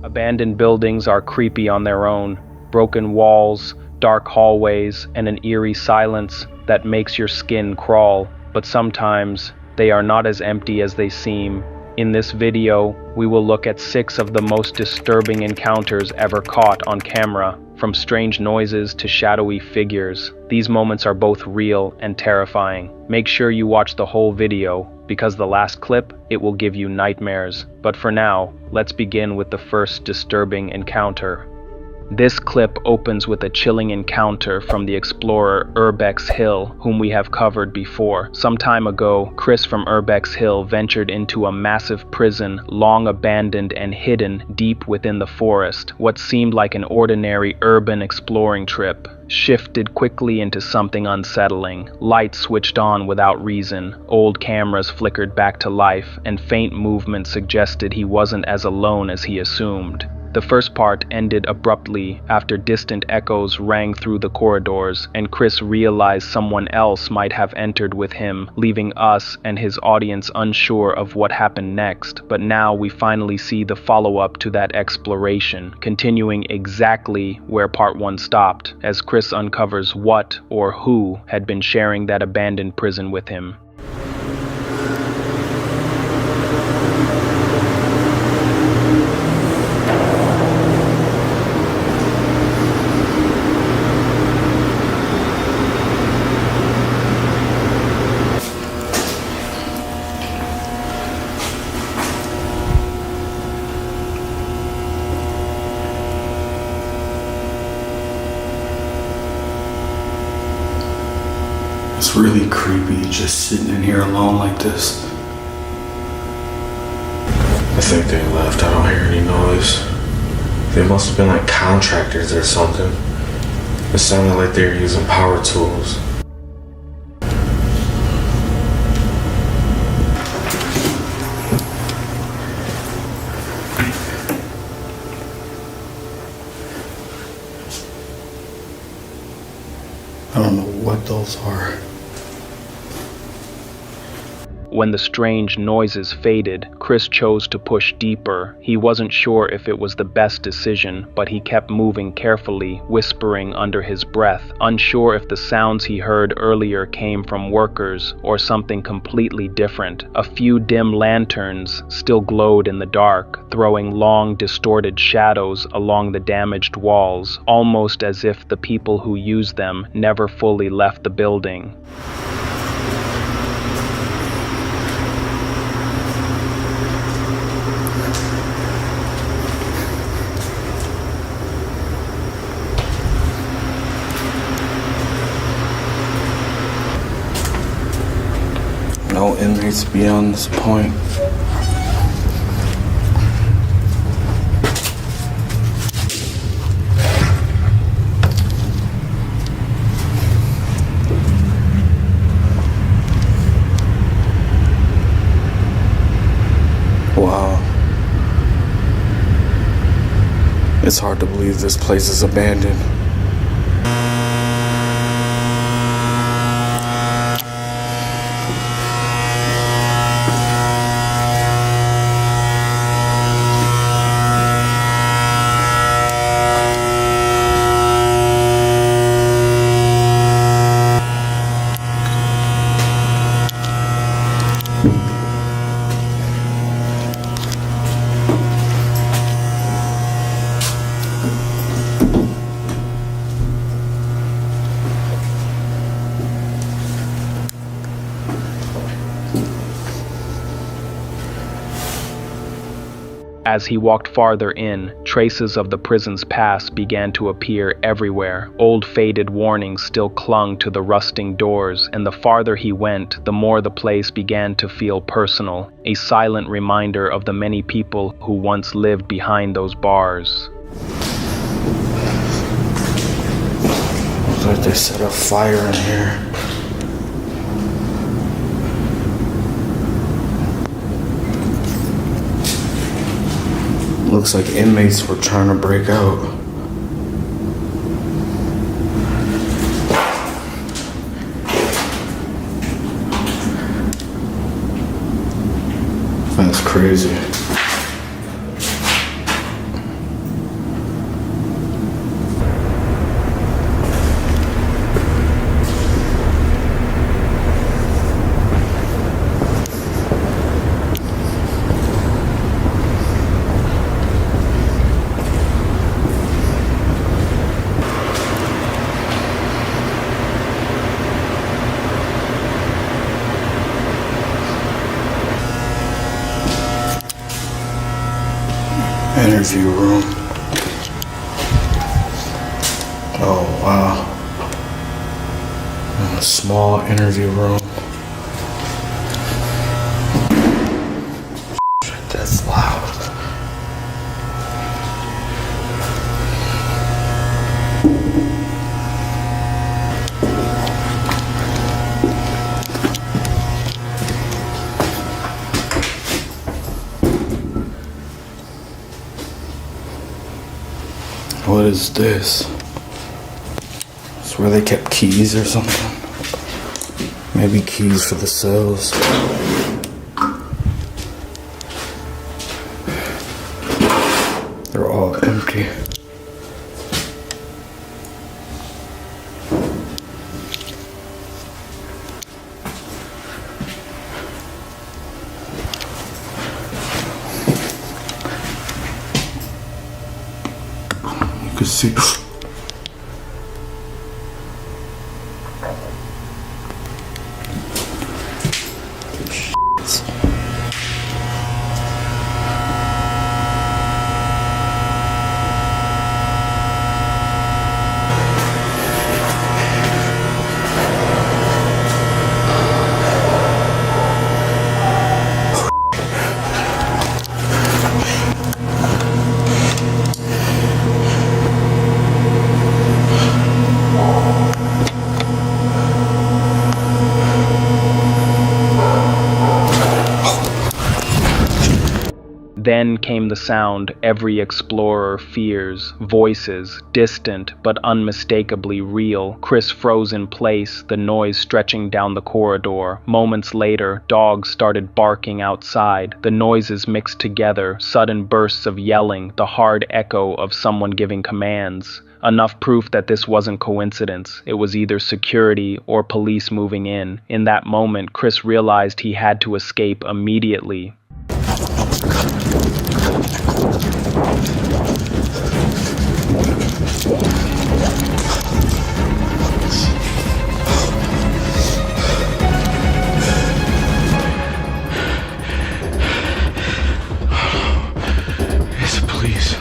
Abandoned buildings are creepy on their own. Broken walls, dark hallways, and an eerie silence that makes your skin crawl. But sometimes, they are not as empty as they seem. In this video, we will look at 6 of the most disturbing encounters ever caught on camera, from strange noises to shadowy figures. These moments are both real and terrifying. Make sure you watch the whole video, because the last clip, it will give you nightmares. But for now, let's begin with the first disturbing encounter. This clip opens with a chilling encounter from the explorer Urbex Hill, whom we have covered before. Some time ago, Chris from Urbex Hill ventured into a massive prison, long abandoned and hidden deep within the forest. What seemed like an ordinary urban exploring trip shifted quickly into something unsettling. Lights switched on without reason, old cameras flickered back to life, and faint movement suggested he wasn't as alone as he assumed. The first part ended abruptly after distant echoes rang through the corridors, and Chris realized someone else might have entered with him, leaving us and his audience unsure of what happened next. But now we finally see the follow-up to that exploration, continuing exactly where part 1 stopped, as Chris uncovers what or who had been sharing that abandoned prison with him. It's really creepy just sitting in here alone like this. I think they left. I don't hear any noise. They must have been like contractors or something. It sounded like they were using power tools. I don't know what those are. When the strange noises faded, Chris chose to push deeper. He wasn't sure if it was the best decision, but he kept moving carefully, whispering under his breath, unsure if the sounds he heard earlier came from workers or something completely different. A few dim lanterns still glowed in the dark, throwing long, distorted shadows along the damaged walls, almost as if the people who used them never fully left the building. No inmates beyond this point. Wow. It's hard to believe this place is abandoned. As he walked farther in, traces of the prison's past began to appear everywhere. Old faded warnings still clung to the rusting doors, and the farther he went, the more the place began to feel personal, a silent reminder of the many people who once lived behind those bars. Looks like they set a fire in here. Looks like inmates were trying to break out. That's crazy. Interview room. Oh, wow. A small interview room. That's loud. What is this? It's where they kept keys or something. Maybe keys for the cells. They're all empty. You can see. Then came the sound every explorer fears, voices, distant but unmistakably real. Chris froze in place, the noise stretching down the corridor. Moments later, dogs started barking outside. The noises mixed together, sudden bursts of yelling, the hard echo of someone giving commands. Enough proof that this wasn't coincidence. It was either security or police moving in. In that moment, Chris realized he had to escape immediately. It's the police.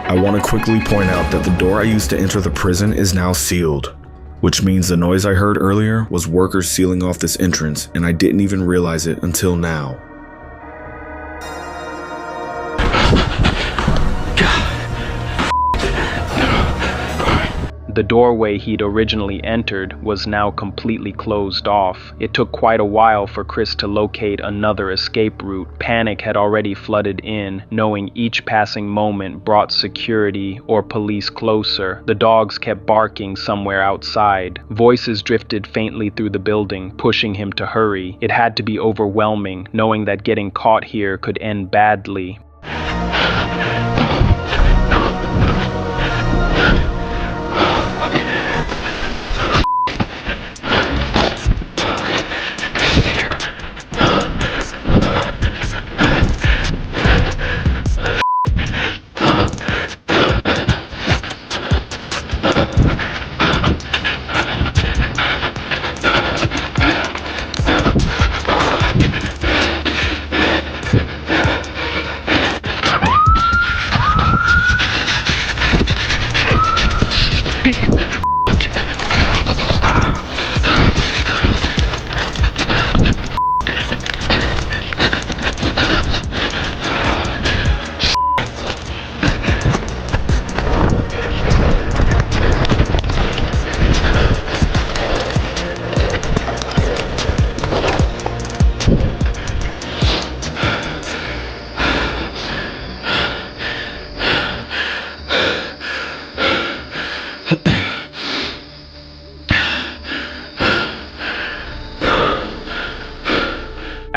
I want to quickly point out that the door I used to enter the prison is now sealed, which means the noise I heard earlier was workers sealing off this entrance, and I didn't even realize it until now. The doorway he'd originally entered was now completely closed off. It took quite a while for Chris to locate another escape route. Panic had already flooded in, knowing each passing moment brought security or police closer. The dogs kept barking somewhere outside. Voices drifted faintly through the building, pushing him to hurry. It had to be overwhelming, knowing that getting caught here could end badly.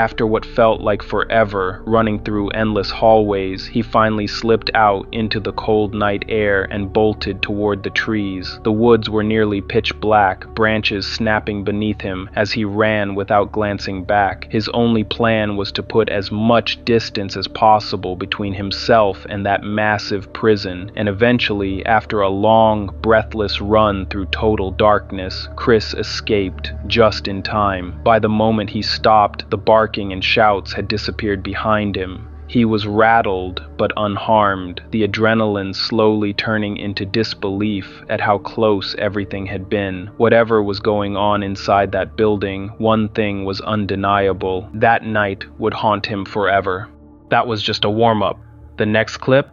After what felt like forever, running through endless hallways, he finally slipped out into the cold night air and bolted toward the trees. The woods were nearly pitch black, branches snapping beneath him as he ran without glancing back. His only plan was to put as much distance as possible between himself and that massive prison, and eventually, after a long, breathless run through total darkness, Chris escaped just in time. By the moment he stopped, the barking and shouts had disappeared behind him. He was rattled but unharmed, the adrenaline slowly turning into disbelief at how close everything had been. Whatever was going on inside that building, one thing was undeniable: that night would haunt him forever. That was just a warm-up. The next clip?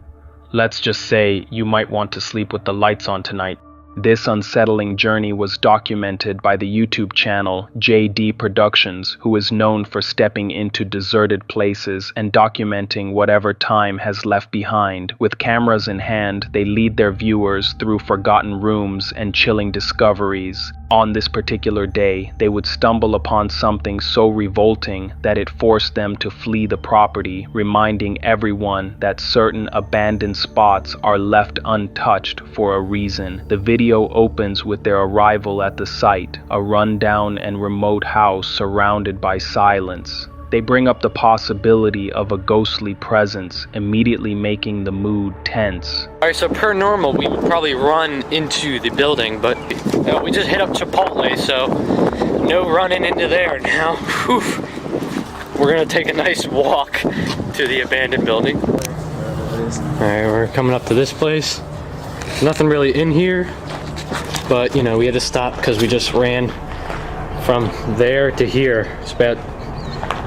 Let's just say you might want to sleep with the lights on tonight. This unsettling journey was documented by the YouTube channel JD Productions, who is known for stepping into deserted places and documenting whatever time has left behind. With cameras in hand, they lead their viewers through forgotten rooms and chilling discoveries. On this particular day, they would stumble upon something so revolting that it forced them to flee the property, reminding everyone that certain abandoned spots are left untouched for a reason. The video opens with their arrival at the site, a rundown and remote house surrounded by silence. They bring up the possibility of a ghostly presence, immediately making the mood tense. Alright, so per normal, we would probably run into the building, but we just hit up Chipotle, so no running into there now. Whew. We're gonna take a nice walk to the abandoned building. Alright, we're coming up to this place. Nothing really in here, but you know, we had to stop because we just ran from there to here. It's about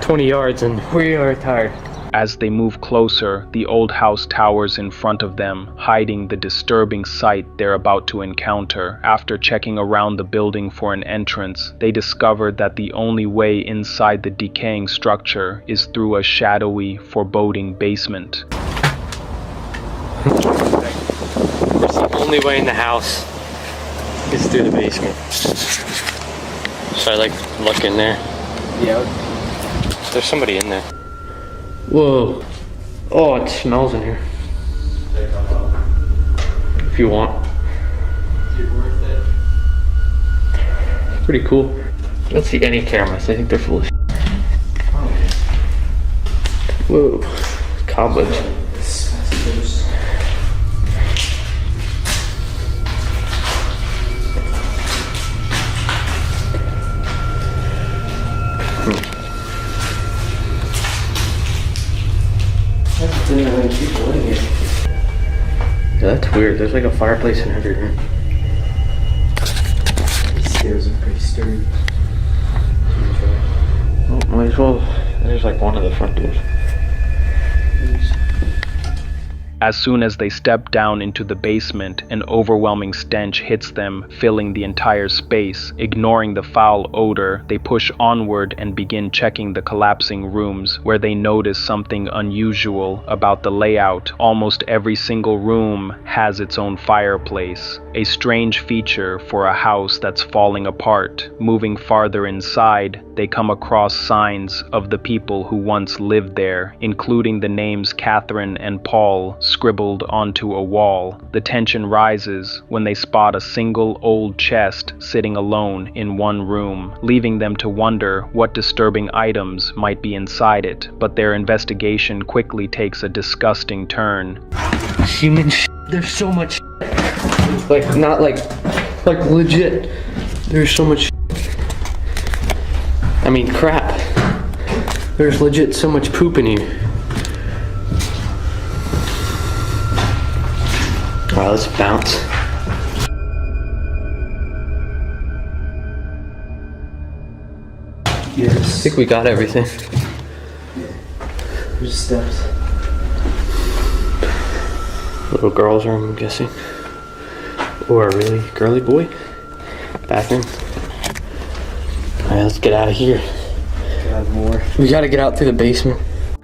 20 yards and we are tired. As they move closer, the old house towers in front of them, hiding the disturbing sight they're about to encounter. After checking around the building for an entrance, they discovered that the only way inside the decaying structure is through a shadowy, foreboding basement. Of course, the only way in the house is through the basement. So I like look in there. Yeah. There's somebody in there. Whoa. Oh, it smells in here. If you want. Pretty cool. I don't see any cameras. I think they're full of shit. Whoa. Cobwebs. Yeah, that's weird. There's like a fireplace in every room. These stairs are pretty sturdy. Oh, might as well. There's like one of the front doors. As soon as they step down into the basement, an overwhelming stench hits them, filling the entire space. Ignoring the foul odor, they push onward and begin checking the collapsing rooms, where they notice something unusual about the layout. Almost every single room has its own fireplace, a strange feature for a house that's falling apart. Moving farther inside, they come across signs of the people who once lived there, including the names Catherine and Paul scribbled onto a wall. The tension rises when they spot a single old chest sitting alone in one room, leaving them to wonder what disturbing items might be inside it. But their investigation quickly takes a disgusting turn. Human shit. There's so much shit. Like, not like legit. There's so much shit. I mean, crap. There's legit so much poop in here. Alright, let's bounce. Yes. I think we got everything. There's steps. Little girl's room, I'm guessing. Or a really girly boy. Bathroom. Alright, let's get out of here. Got more. We gotta get out through the basement.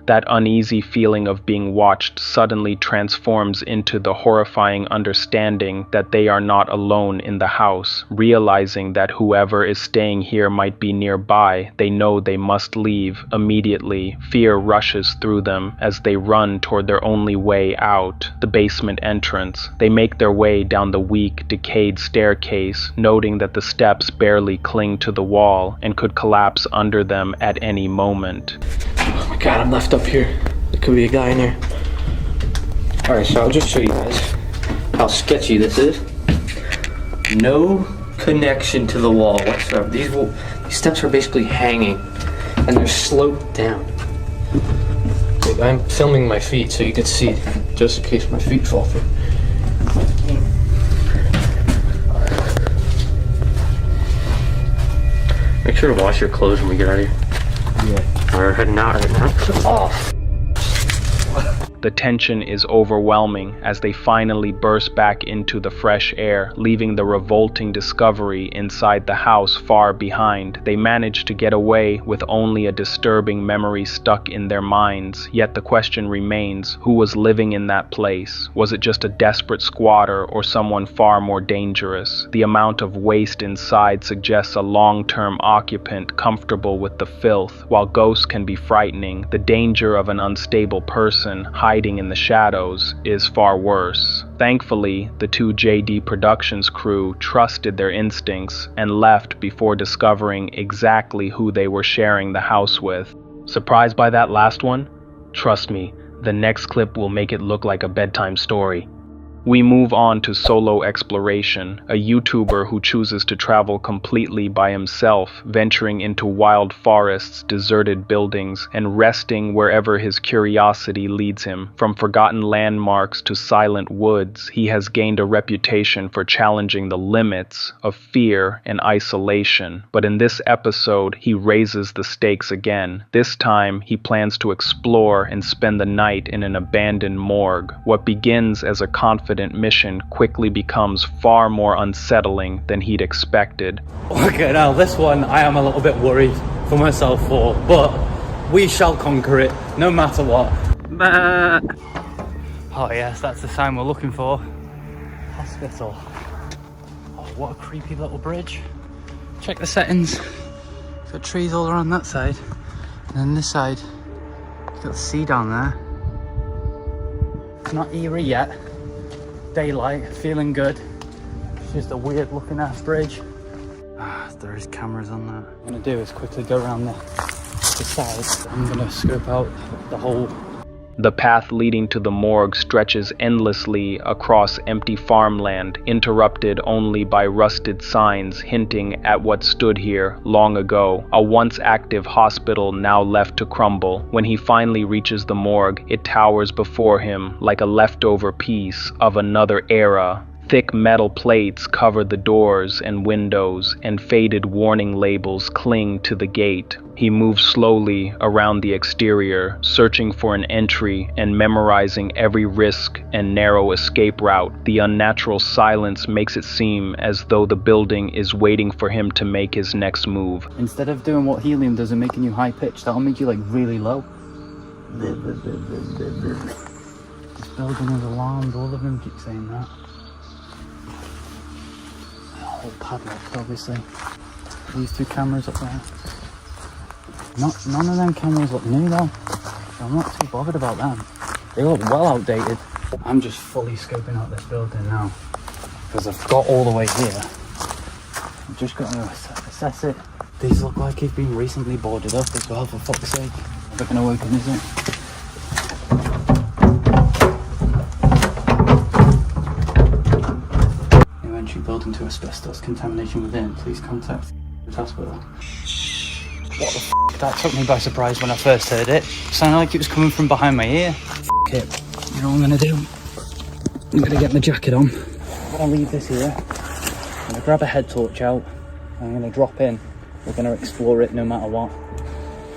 That uneasy feeling of being watched suddenly transforms into the horrifying understanding that they are not alone in the house. Realizing that whoever is staying here might be nearby, they know they must leave immediately. Fear rushes through them as they run toward their only way out, the basement entrance. They make their way down the weak, decayed staircase, noting that the steps barely cling to the wall and could collapse under them at any moment. Oh my god, I'm left up here. There could be a guy in here. Alright, so I'll just show you guys how sketchy this is. No connection to the wall whatsoever. These steps are basically hanging and they're sloped down. Wait, I'm filming my feet so you can see, just in case my feet fall through. Make sure to wash your clothes when we get out of here. Yeah. We're heading out right now. Oh. The tension is overwhelming as they finally burst back into the fresh air, leaving the revolting discovery inside the house far behind. They manage to get away with only a disturbing memory stuck in their minds, yet the question remains, who was living in that place? Was it just a desperate squatter or someone far more dangerous? The amount of waste inside suggests a long-term occupant comfortable with the filth. While ghosts can be frightening, the danger of an unstable person hiding in the shadows is far worse. Thankfully, the two JD Productions crew trusted their instincts and left before discovering exactly who they were sharing the house with. Surprised by that last one? Trust me, the next clip will make it look like a bedtime story. We move on to Solo Exploration, a YouTuber who chooses to travel completely by himself, venturing into wild forests, deserted buildings, and resting wherever his curiosity leads him. From forgotten landmarks to silent woods, he has gained a reputation for challenging the limits of fear and isolation. But in this episode, he raises the stakes again. This time, he plans to explore and spend the night in an abandoned morgue. What begins as a confident mission quickly becomes far more unsettling than he'd expected. Okay, now this one I am a little bit worried for myself for, but we shall conquer it, no matter what. Oh yes, that's the sign we're looking for. Hospital. Oh, what a creepy little bridge. Check the settings. It's got trees all around that side. And then this side, you've got the sea down there. It's not eerie yet. Daylight, feeling good. It's just a weird looking ass bridge. There is cameras on that. What I'm gonna do is quickly go around the side. I'm gonna scope out the whole. The path leading to the morgue stretches endlessly across empty farmland, interrupted only by rusted signs hinting at what stood here long ago, a once active hospital now left to crumble. When he finally reaches the morgue, it towers before him like a leftover piece of another era. Thick metal plates cover the doors and windows, and faded warning labels cling to the gate. He moves slowly around the exterior, searching for an entry and memorizing every risk and narrow escape route. The unnatural silence makes it seem as though the building is waiting for him to make his next move. Instead of doing what helium does and making you high pitched, that'll make you like really low. This building is alarmed, all of them keep saying that. All padlocked, obviously. These two cameras up there. None of them cameras look new though. So I'm not too bothered about them. They look well outdated. I'm just fully scoping out this building now because I've got all the way here. I've just got to assess it. These look like it's been recently boarded up as well, for fuck's sake. Never gonna open, is it? Building to asbestos contamination within, please contact the hospital. What the f***? That took me by surprise when I first heard it. It sounded like it was coming from behind my ear. F*** it. You know what I'm gonna do? I'm gonna get my jacket on. I'm gonna leave this here. I'm gonna grab a head torch out. I'm gonna drop in. We're gonna explore it no matter what.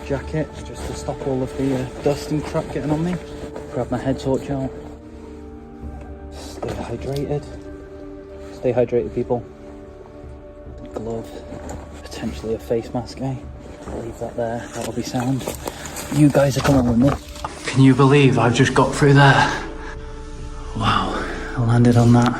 Jacket, just to stop all of the dust and crap getting on me. Grab my head torch out. Stay hydrated. Stay hydrated, people. Glove, potentially a face mask, eh? Leave that there, that'll be sound. You guys are coming with me. Can you believe I've just got through there? Wow, I landed on that.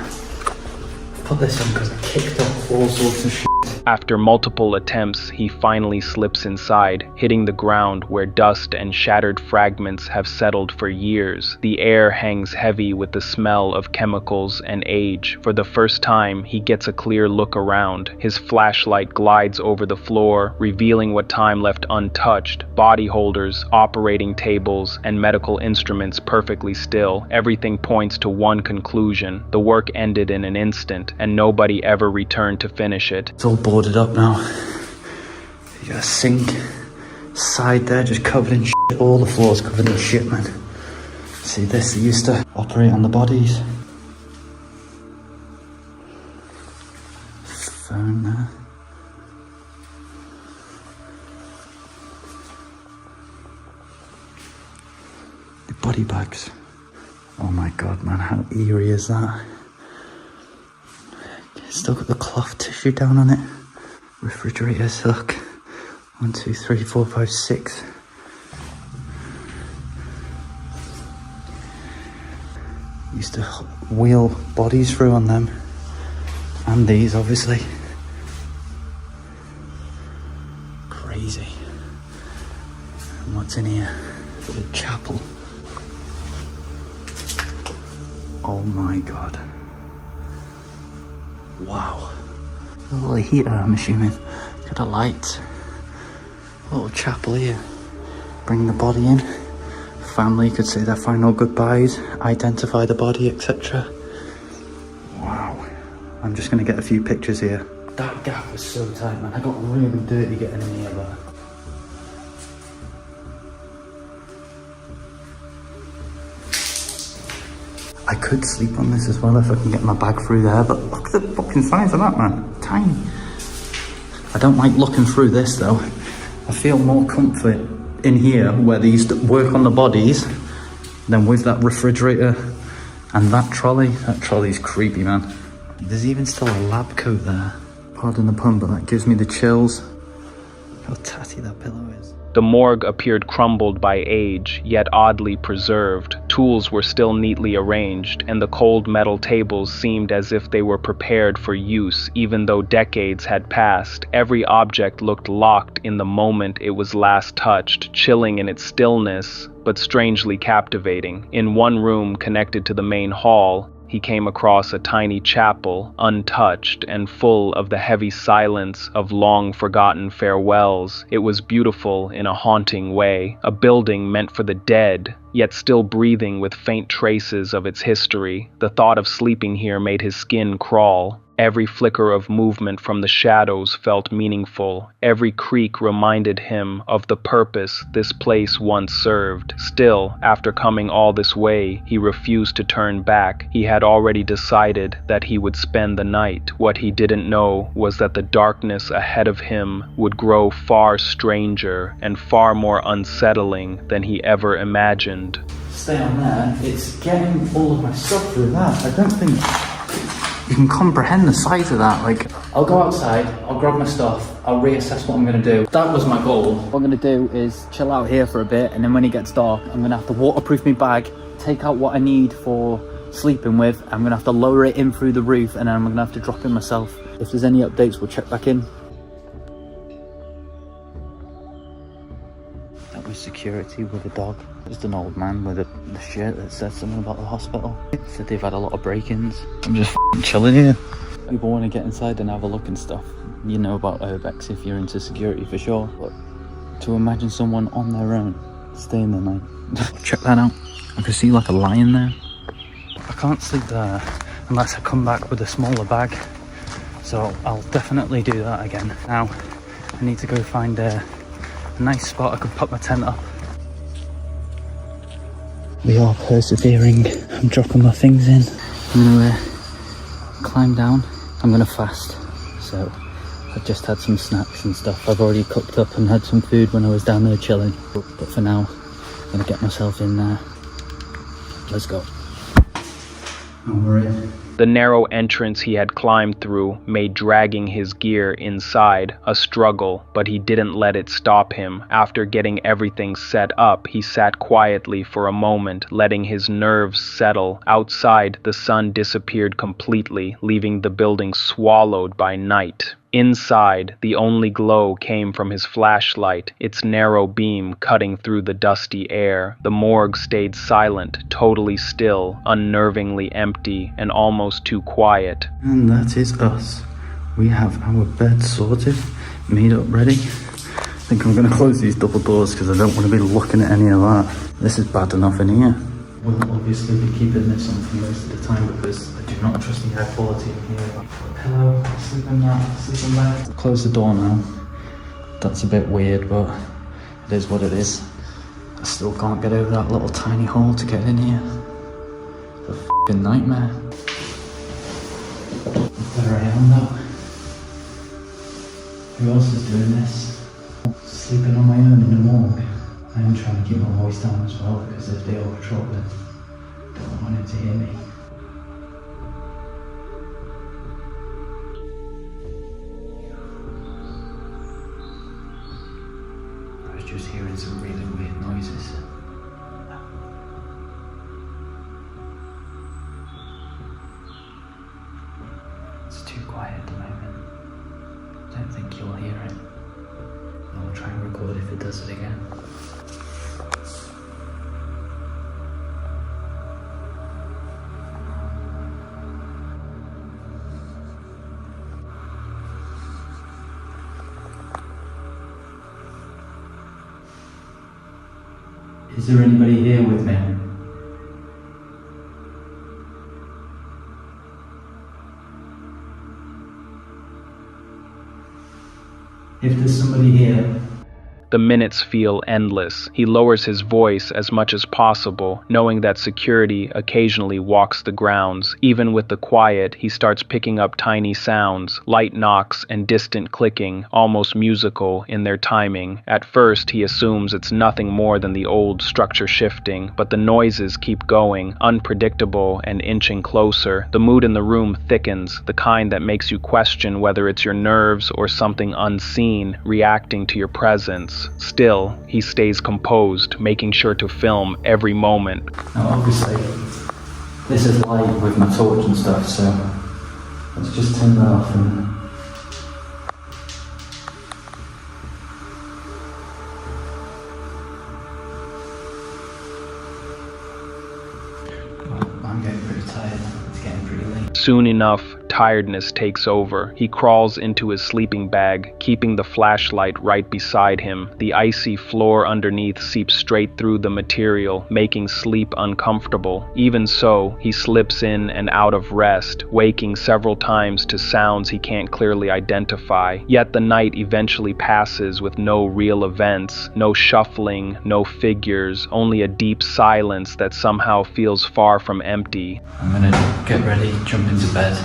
Put this on because I kicked off all sorts of shit. After multiple attempts, he finally slips inside, hitting the ground where dust and shattered fragments have settled for years. The air hangs heavy with the smell of chemicals and age. For the first time, he gets a clear look around. His flashlight glides over the floor, revealing what time left untouched. Body holders, operating tables, and medical instruments perfectly still. Everything points to one conclusion. The work ended in an instant, and nobody ever returned to finish it. It's all boarded up now. You got a sink, side there just covered in shit. All the floors covered in shit, man. See this, they used to operate on the bodies. Phone there. The body bags. Oh my god, man, how eerie is that? Still got the cloth tissue down on it. Refrigerators, look. 1, 2, 3, 4, 5, 6. Used to wheel bodies through on them. And these, obviously. Crazy. And what's in here? The chapel. Oh my god. Wow. A little heater, I'm assuming. Got a light. A little chapel here. Bring the body in. Family could say their final goodbyes, identify the body, etc. Wow. I'm just going to get a few pictures here. That gap was so tight, man. I got really dirty getting in here, but... I could sleep on this as well if I can get my bag through there, but look at the fucking size of that, man. Tiny. I don't like looking through this though. I feel more comfort in here where they used to work on the bodies than with that refrigerator and that trolley. That trolley's creepy, man. There's even still a lab coat there. Pardon the pun, but that gives me the chills. How tatty that pillow is. The morgue appeared crumbled by age, yet oddly preserved. Tools were still neatly arranged, and the cold metal tables seemed as if they were prepared for use, even though decades had passed. Every object looked locked in the moment it was last touched, chilling in its stillness, but strangely captivating. In one room connected to the main hall, he came across a tiny chapel, untouched and full of the heavy silence of long-forgotten farewells. It was beautiful in a haunting way, a building meant for the dead, yet still breathing with faint traces of its history. The thought of sleeping here made his skin crawl. Every flicker of movement from the shadows felt meaningful. Every creak reminded him of the purpose this place once served. Still, after coming all this way, he refused to turn back. He had already decided that he would spend the night. What he didn't know was that the darkness ahead of him would grow far stranger and far more unsettling than he ever imagined. Stay on there. It's getting all of my stuff through that. I don't think you can comprehend the size of that. Like, I'll go outside, I'll grab my stuff, I'll reassess what I'm going to do. That was my goal. What I'm going to do is chill out here for a bit, and then when it gets dark, I'm going to have to waterproof my bag, take out what I need for sleeping with. I'm going to have to lower it in through the roof, and then I'm going to have to drop in myself. If there's any updates, we'll check back in. That was security with a dog. Just an old man with the shirt that said something about the hospital. Said they've had a lot of break-ins. I'm just chilling here. People want to get inside and have a look and stuff. You know about urbex if you're into security for sure. But to imagine someone on their own staying the night. Check that out. I can see like a lion there. I can't sleep there unless I come back with a smaller bag. So I'll definitely do that again. Now I need to go find a nice spot I could put my tent up. We are persevering. I'm dropping my things in. I'm gonna climb down. I'm gonna fast. So I've just had some snacks and stuff. I've already cooked up and had some food when I was down there chilling. But for now, I'm gonna get myself in there. Let's go. And we're in. The narrow entrance he had climbed through made dragging his gear inside a struggle, but he didn't let it stop him. After getting everything set up, he sat quietly for a moment, letting his nerves settle. Outside, the sun disappeared completely, leaving the building swallowed by night. Inside, the only glow came from his flashlight, its narrow beam cutting through the dusty air. The morgue stayed silent, totally still, unnervingly empty, and almost too quiet. And that is us. We have our bed sorted, made up, ready. I think I'm going to close these double doors because I don't want to be looking at any of that. This is bad enough in here. We'll obviously be keeping this on for most of the time because I do not trust the air quality in here. Hello, sleep in that, sleep in bed. Close the door now. That's a bit weird, but it is what it is. I still can't get over that little tiny hole to get in here. It's a f***ing nightmare. Better I am though. Who else is doing this? Sleeping on my own in the morgue. I am trying to keep my voice down as well because if they over trouble it, I don't want him to hear me. I was just hearing some really weird noises. It's too quiet at the moment. I don't think you'll hear it. I'll try and record if it does it again. Is there anybody here with me? If there's somebody here, The minutes feel endless. He lowers his voice as much as possible, knowing that security occasionally walks the grounds. Even with the quiet, he starts picking up tiny sounds, light knocks and distant clicking, almost musical in their timing. At first, he assumes it's nothing more than the old structure shifting, but the noises keep going, unpredictable and inching closer. The mood in the room thickens, the kind that makes you question whether it's your nerves or something unseen reacting to your presence. Still, he stays composed, making sure to film every moment. now obviously, this is live with my torch and stuff, so let's just turn that off and... Well, I'm getting pretty tired. It's getting pretty late. Soon enough, tiredness takes over. He crawls into his sleeping bag, keeping the flashlight right beside him. The icy floor underneath seeps straight through the material, making sleep uncomfortable. Even so, he slips in and out of rest, waking several times to sounds he can't clearly identify. Yet the night eventually passes with no real events, no shuffling, no figures, only a deep silence that somehow feels far from empty. I'm gonna get ready, jump into bed.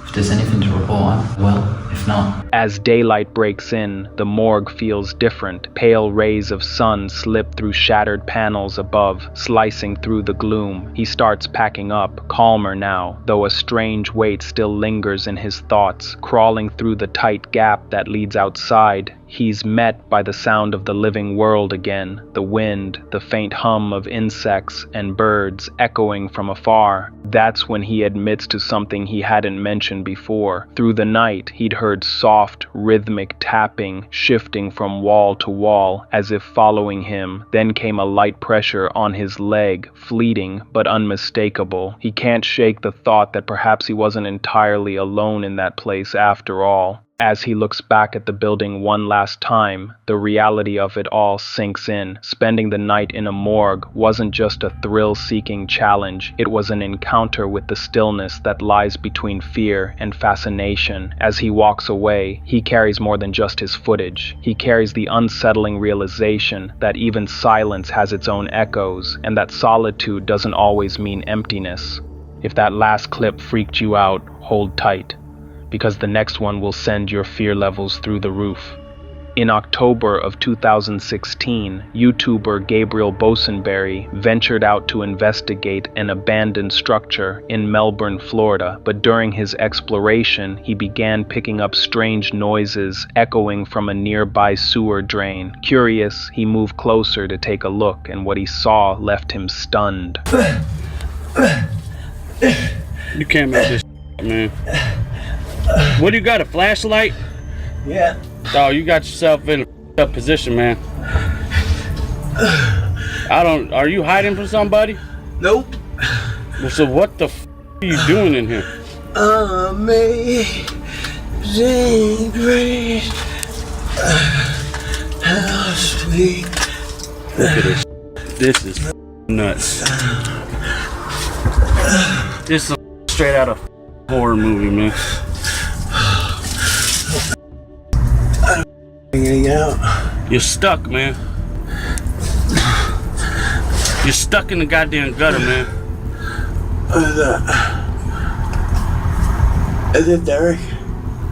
If there's anything to report on, well, if not. As daylight breaks in, the morgue feels different. Pale rays of sun slip through shattered panels above, slicing through the gloom. He starts packing up, calmer now, though a strange weight still lingers in his thoughts. Crawling through the tight gap that leads outside, he's met by the sound of the living world again, the wind, the faint hum of insects and birds echoing from afar. That's when he admits to something he hadn't mentioned before. Through the night, he'd heard soft, rhythmic tapping shifting from wall to wall, as if following him. Then came a light pressure on his leg, fleeting but unmistakable. He can't shake the thought that perhaps he wasn't entirely alone in that place after all. As he looks back at the building one last time, the reality of it all sinks in. Spending the night in a morgue wasn't just a thrill-seeking challenge, it was an encounter with the stillness that lies between fear and fascination. As he walks away, he carries more than just his footage. He carries the unsettling realization that even silence has its own echoes, and that solitude doesn't always mean emptiness. If that last clip freaked you out, hold tight, because the next one will send your fear levels through the roof. In October of 2016, YouTuber Gabriel Bosenberry ventured out to investigate an abandoned structure in Melbourne, Florida, but during his exploration, he began picking up strange noises echoing from a nearby sewer drain. Curious, he moved closer to take a look, and what he saw left him stunned. You can't make this man. What do you got, a flashlight? Yeah. Oh, you got yourself in a up position, man. Are you hiding from somebody? Nope. So what the are you doing in here? Amazing grace. How sweet. Look at this. This is nuts. This is straight out of horror movie, man. Getting out. You're stuck, man. You're stuck in the goddamn gutter, man. What is that? Is it Derek?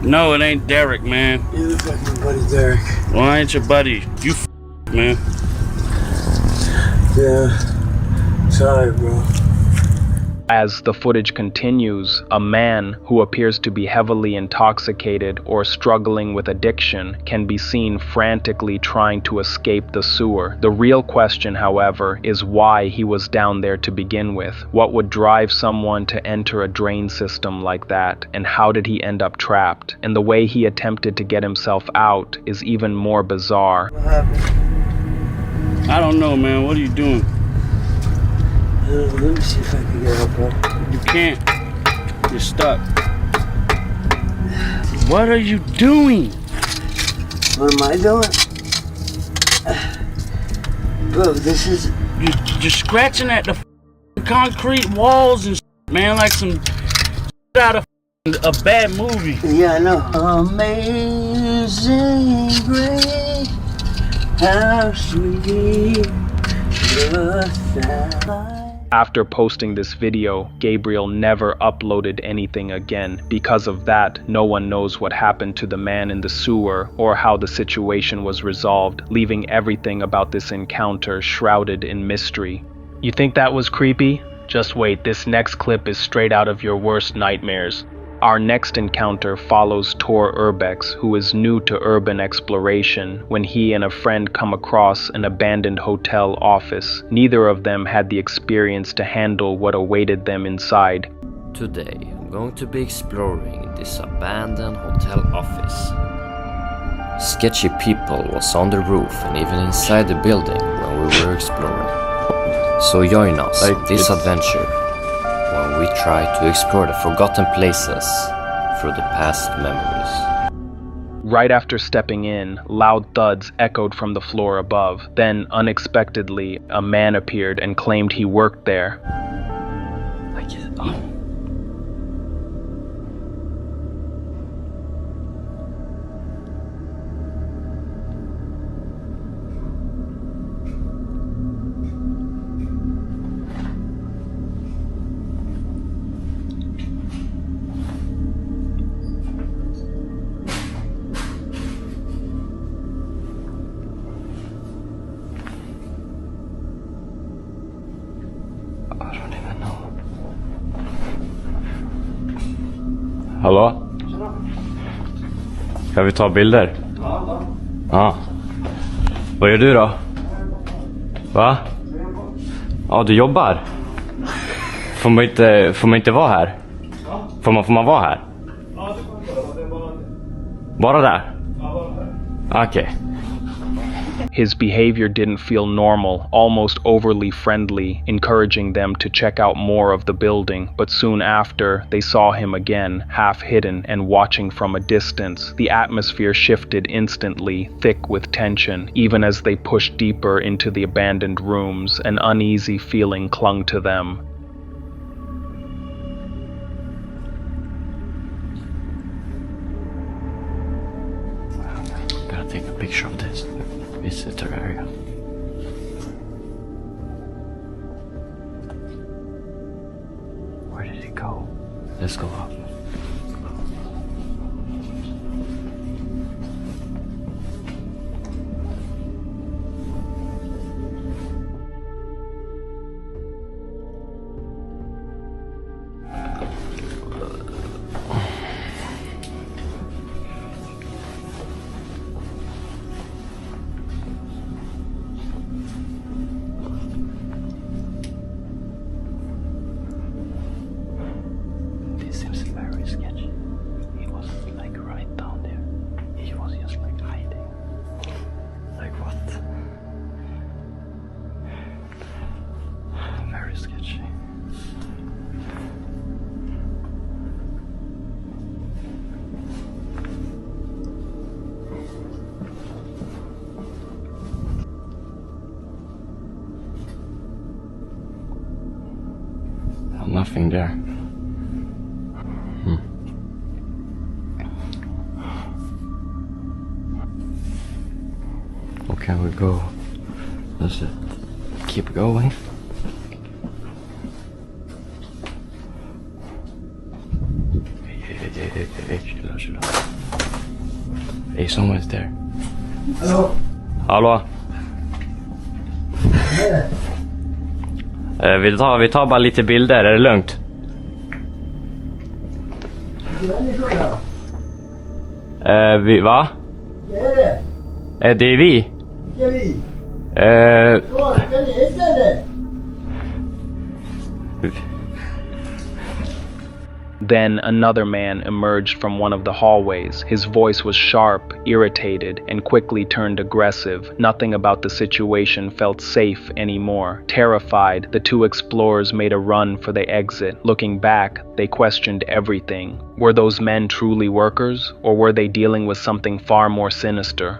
No, it ain't Derek, man. You look like my buddy Derek. Well, I ain't your buddy. You man. Yeah. Sorry, bro. As the footage continues, a man who appears to be heavily intoxicated or struggling with addiction can be seen frantically trying to escape the sewer. The real question, however, is why he was down there to begin with. What would drive someone to enter a drain system like that, and how did he end up trapped? And the way he attempted to get himself out is even more bizarre. What happened? I don't know, man. What are you doing? Let me see if I can get up, bro. You can't. You're stuck. What are you doing? What am I doing? Bro, this is... You're scratching at the concrete walls and man, like some out of a bad movie. Yeah, I know. Amazing grace, how sweet the sound. After posting this video, Gabriel never uploaded anything again. Because of that, no one knows what happened to the man in the sewer or how the situation was resolved, leaving everything about this encounter shrouded in mystery. You think that was creepy? Just wait, this next clip is straight out of your worst nightmares. Our next encounter follows Tor Urbex, who is new to urban exploration, when he and a friend come across an abandoned hotel office. Neither of them had the experience to handle what awaited them inside. Today, I'm going to be exploring this abandoned hotel office. Sketchy people was on the roof and even inside the building when we were exploring. So join us in this adventure when we try to explore the forgotten places through the past memories. Right after stepping in, loud thuds echoed from the floor above. Then, unexpectedly, a man appeared and claimed he worked there. Hallå? Ska vi ta bilder? Ja. Vad gör du då? Va? Ja, du jobbar? Får man inte vara här? Får man vara här? Bara där? Okej. His behavior didn't feel normal, almost overly friendly, encouraging them to check out more of the building, but soon after, they saw him again, half hidden and watching from a distance. The atmosphere shifted instantly, thick with tension. Even as they pushed deeper into the abandoned rooms, an uneasy feeling clung to them. Gotta take a picture of this visitor area. Where did it go? Let's go up. nothing there. Okay, we go. Let's keep going. Chill. Hey, someone's there. Hallå? Hallå? Vi tar bara lite bilder, är det lugnt? Va? Det är det. Det är vi. Det är vi. Ska ni istället? Then another man emerged from one of the hallways. His voice was sharp, irritated, and quickly turned aggressive. Nothing about the situation felt safe anymore. Terrified, the two explorers made a run for the exit. Looking back, they questioned everything. Were those men truly workers, or were they dealing with something far more sinister?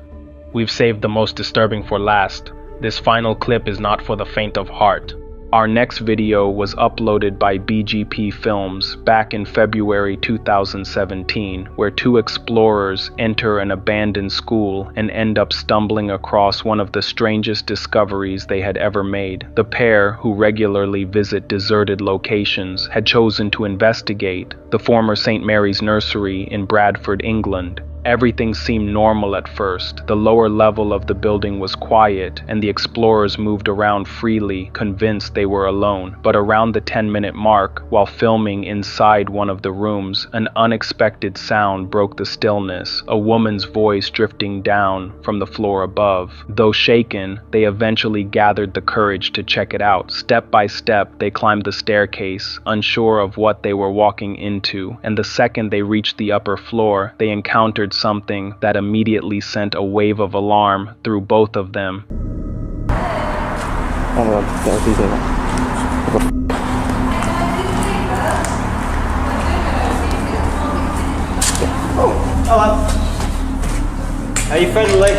We've saved the most disturbing for last. This final clip is not for the faint of heart. Our next video was uploaded by BGP Films back in February 2017, where two explorers enter an abandoned school and end up stumbling across one of the strangest discoveries they had ever made. The pair, who regularly visit deserted locations, had chosen to investigate the former St. Mary's Nursery in Bradford, England. Everything seemed normal at first. The lower level of the building was quiet, and the explorers moved around freely, convinced they were alone. But around the 10-minute mark, while filming inside one of the rooms, an unexpected sound broke the stillness, a woman's voice drifting down from the floor above. Though shaken, they eventually gathered the courage to check it out. Step by step, they climbed the staircase, unsure of what they were walking into, and the second they reached the upper floor, they encountered something that immediately sent a wave of alarm through both of them. Hello. Are you friendly?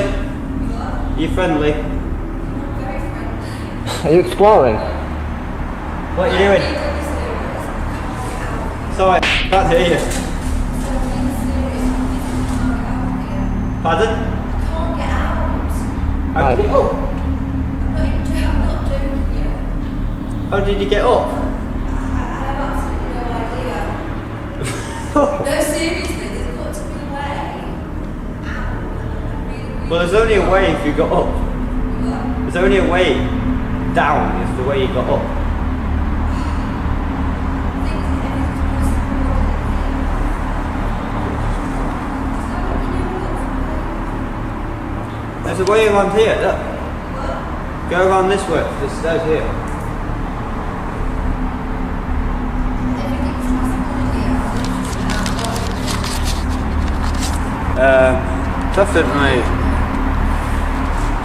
Are you friendly? Are you exploring? What are you doing? Sorry, I can't hear you. Pardon? Can't get out. How did you get up? I'm not doing it. How did you get up? I have absolutely no idea. No, seriously, there's got to be a way out. Well, there's only a way if you got up. There's only a way down is the way you got up. There's a way around here, look. Go around this way, there's stairs here. Definitely.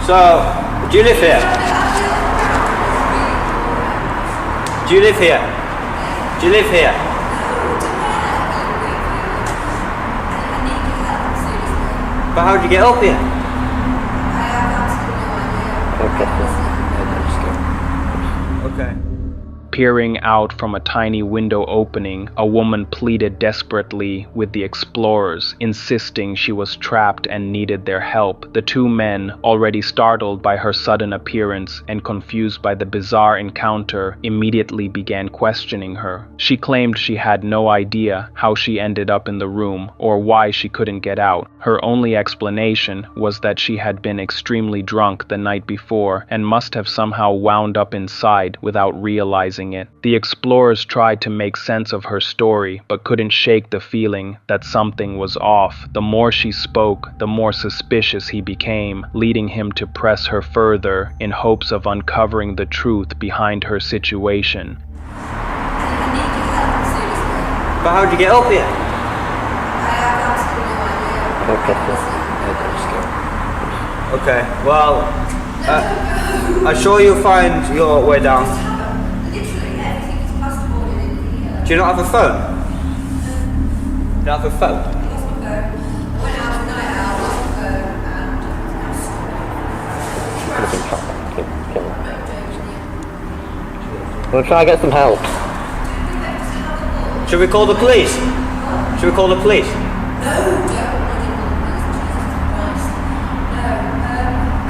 So, do you live here? Do you live here? Do you live here? But how did you get up here? Okay. Peering out from a tiny window opening, a woman pleaded desperately with the explorers, insisting she was trapped and needed their help. The two men, already startled by her sudden appearance and confused by the bizarre encounter, immediately began questioning her. She claimed she had no idea how she ended up in the room or why she couldn't get out. Her only explanation was that she had been extremely drunk the night before and must have somehow wound up inside without realizing it. The explorers tried to make sense of her story, but couldn't shake the feeling that something was off. The more she spoke, the more suspicious he became, leading him to press her further in hopes of uncovering the truth behind her situation. But how'd you get up here? Okay, well, I'm sure you'll find your way down. Do you not have a phone? You don't have a phone? We'll try and get some help. Should we call the police? Should we call the police?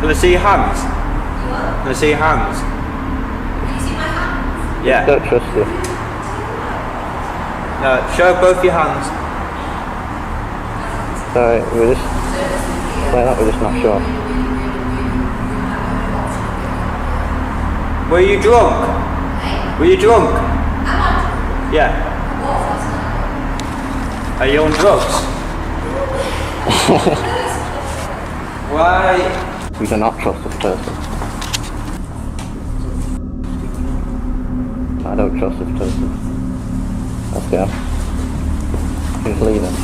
Can I see your hands? Can I see your hands? Yeah. Don't trust you. Show both your hands. Sorry, we're just we're just not sure. Were you drunk? Were you drunk? Yeah. Are you on drugs? Why? We cannot trust this person. I don't trust this person. Let's go. Just leave him.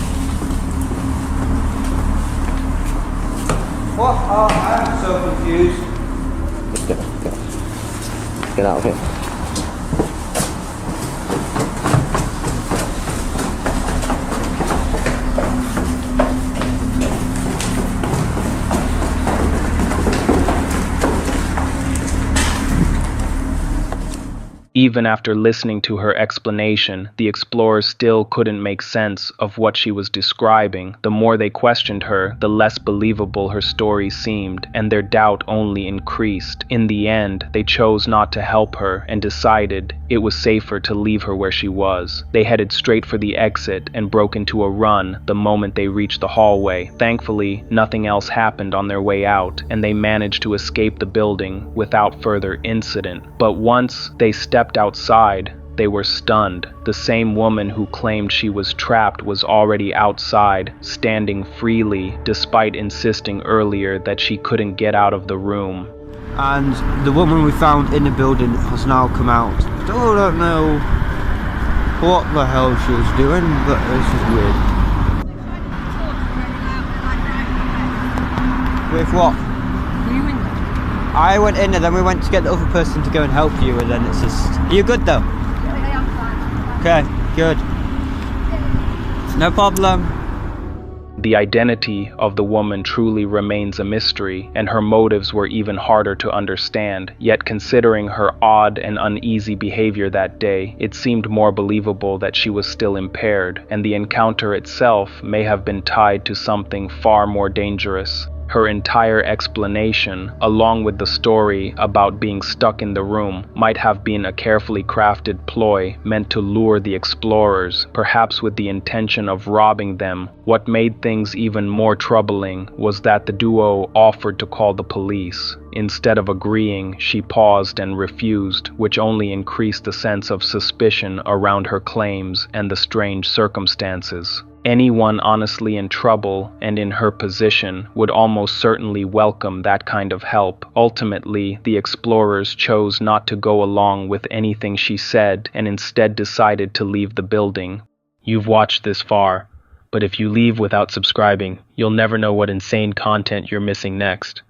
What? Oh, I'm so confused. Just get out of here. Even after listening to her explanation, the explorers still couldn't make sense of what she was describing. The more they questioned her, the less believable her story seemed, and their doubt only increased. In the end, they chose not to help her and decided it was safer to leave her where she was. They headed straight for the exit and broke into a run the moment they reached the hallway. Thankfully, nothing else happened on their way out, and they managed to escape the building without further incident. But once they stepped outside, they were stunned. The same woman who claimed she was trapped was already outside, standing freely, despite insisting earlier that she couldn't get out of the room. And the woman we found in the building has now come out. Still don't know what the hell she was doing, but this is weird. With what? Were you in there? I went in and then we went to get the other person to go and help you, and then it's just... Are you good though? Yeah, I'm fine. Okay, good. No problem. The identity of the woman truly remains a mystery, and her motives were even harder to understand. Yet considering her odd and uneasy behavior that day, it seemed more believable that she was still impaired, and the encounter itself may have been tied to something far more dangerous. Her entire explanation, along with the story about being stuck in the room, might have been a carefully crafted ploy meant to lure the explorers, perhaps with the intention of robbing them. What made things even more troubling was that the duo offered to call the police. Instead of agreeing, she paused and refused, which only increased the sense of suspicion around her claims and the strange circumstances. Anyone honestly in trouble and in her position would almost certainly welcome that kind of help. Ultimately, the explorers chose not to go along with anything she said and instead decided to leave the building. You've watched this far, but if you leave without subscribing, you'll never know what insane content you're missing next.